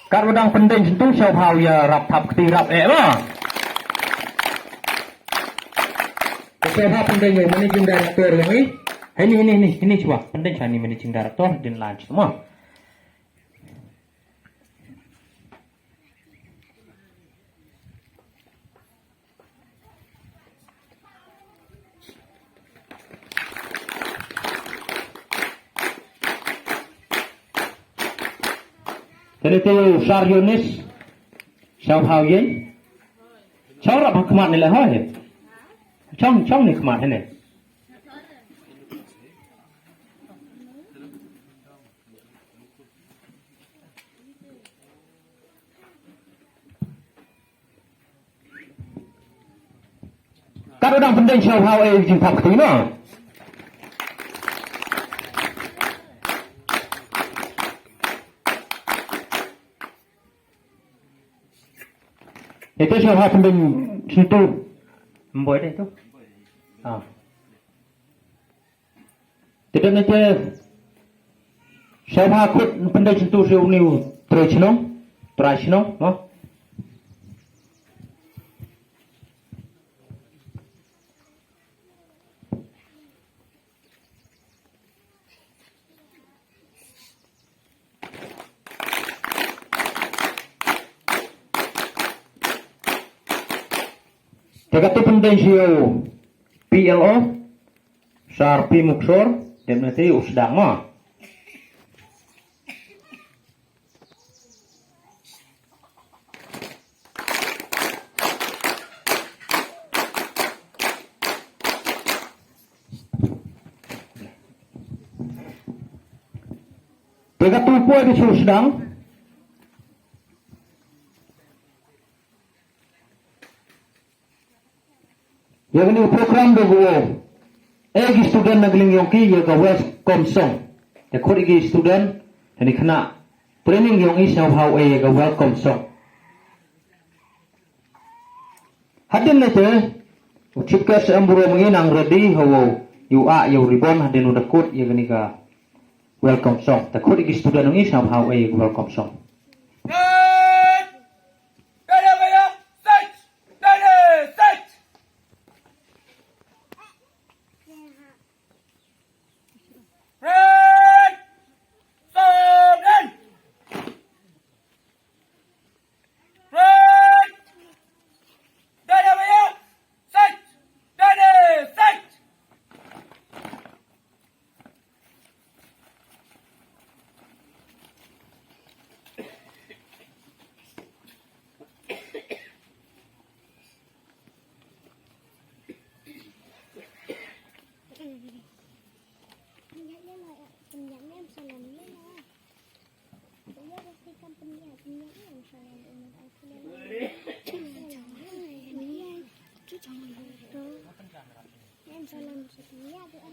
Kalau dang penting sentuh siapa ya rap tap ketirap mah. Siapa penting yang managing director ini? Ini coba penting kan ini managing director dan lunch semua. Jadi tu Saryonis, siapa yang? Siapa nak kemat ni lah hay? Trong ni kemat ni. Kalau orang penting siapa yang jumpa ketemu? Itu siapa penting situ? Membuat itu. Tidak nanti siapa akut penting situ siapa ni terus no, Jaga tu penting siu PLO, Sharpi Muksor, dan nanti usdang mah. Jaga tu pun di usdang. Yang ini program dogo, student nagling yongki ya West Komsong. Ya kau student, jadi kena training yongi siapa ya Welcome Song. Hadin nete, ucapkan seamburu menginang ready hawo yu ribon hadin udah kut ya gini ka Welcome Song. Tak kau student yongi siapa ya Welcome Song. Salam setia doa